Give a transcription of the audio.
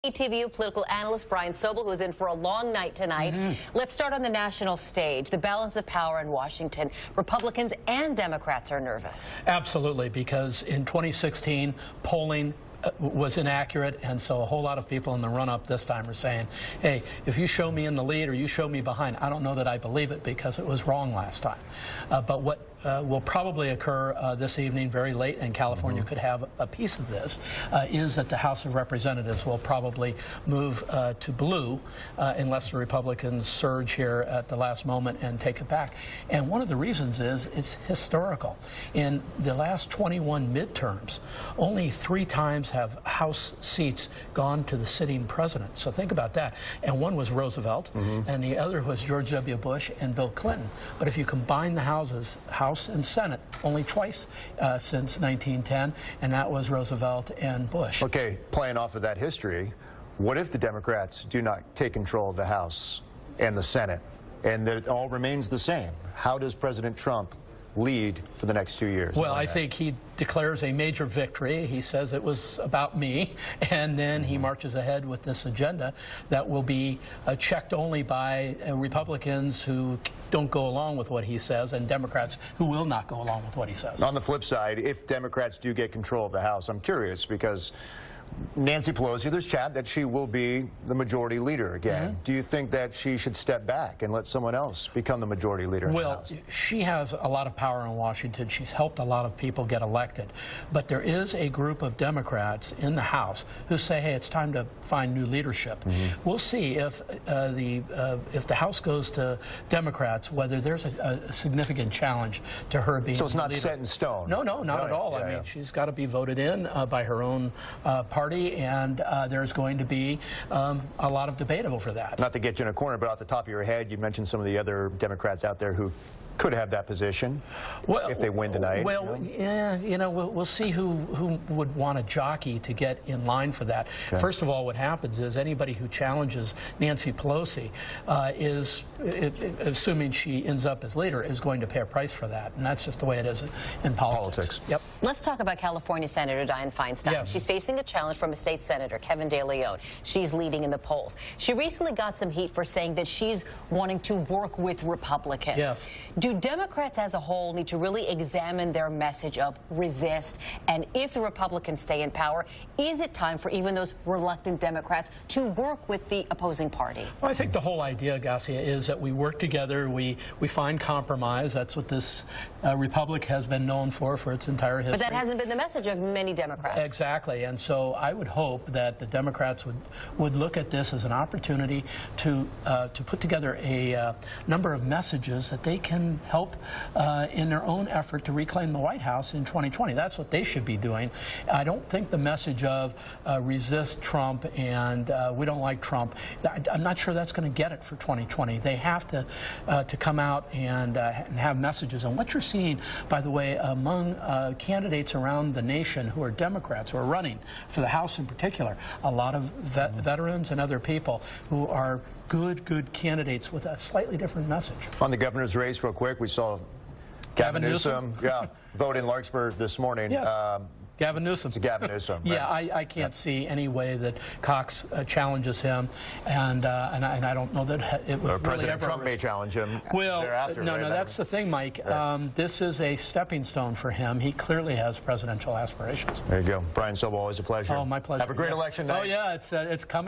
TVU political analyst Brian Sobel, who's in for a long night tonight. Let's start on the national stage. The balance of power in Washington. Republicans and Democrats are nervous. Absolutely, because in 2016, polling was inaccurate, and so a whole lot of people in the run-up this time are saying, hey, if you show me in the lead or you show me behind, I don't know that I believe it because it was wrong last time. But what will probably occur this evening, very late, and California could have a piece of this, is that the House of Representatives will probably move to blue unless the Republicans surge here at the last moment and take it back. And one of the reasons is it's historical. In the last 21 midterms, only 3 times have House seats gone to the sitting president. So think about that. And one was Roosevelt, and the other was George W. Bush and Bill Clinton. But if you combine the houses, House and Senate, only twice since 1910, and that was Roosevelt and Bush. Okay, playing off of that history, what if the Democrats do not take control of the House and the Senate, and that it all remains the same? How does President Trump lead for the next 2 years? Well, I think he declares a major victory. He says it was about me, and then he marches ahead with this agenda that will be checked only by Republicans who don't go along with what he says and Democrats who will not go along with what he says. On the flip side, if Democrats do get control of the House, I'm curious because Nancy Pelosi, there's chat that she will be the majority leader again. Do you think that she should step back and let someone else become the majority leader in the House? Well, she has a lot of power in Washington. She's helped a lot of people get elected. But there is a group of Democrats in the House who say, hey, it's time to find new leadership. We'll see if the House goes to Democrats, whether there's a significant challenge to her being So it's not leader. Set in stone? No, not at all. I mean, she's got to be voted in by her own party, and there's going to be a lot of debate over that. Not to get you in a corner, but off the top of your head, you mentioned some of the other Democrats out there who could have that position if they win tonight. Well, yeah, we'll see who would want a jockey to get in line for that. Okay. First of all, what happens is anybody who challenges Nancy Pelosi is, assuming she ends up as leader, is going to pay a price for that, and that's just the way it is in politics. Yep. Let's talk about California Senator Dianne Feinstein. Yes. She's facing a challenge from a state senator, Kevin De Leon. She's leading in the polls. She recently got some heat for saying that she's wanting to work with Republicans. Yes. Do Democrats as a whole need to really examine their message of resist? And if the Republicans stay in power, is it time for even those reluctant Democrats to work with the opposing party? Well, I think the whole idea, Garcia, is that we work together, we find compromise. That's what this republic has been known for its entire history. But that hasn't been the message of many Democrats. Exactly. And so I would hope that the Democrats would look at this as an opportunity to put together a number of messages that they can help in their own effort to reclaim the White House in 2020. That's what they should be doing. I don't think the message of resist Trump and we don't like Trump, I'm not sure that's going to get it for 2020. They have to come out and have messages. And what you're seeing, by the way, among candidates around the nation who are Democrats, who are running for the House in particular, a lot of veterans and other people who are good candidates with a slightly different message. On the governor's race, real quick, we saw Gavin Newsom vote in Larkspur this morning. Yes. Gavin Newsom. It's Gavin Newsom. Right? Yeah, I can't see any way that Cox challenges him, and I don't know that it would President Trump may challenge him thereafter. No, right? That's the thing, Mike. Right. This is a stepping stone for him. He clearly has presidential aspirations. There you go. Brian Sobel, always a pleasure. Oh, my pleasure. Have a great election night. Oh, yeah, it's coming.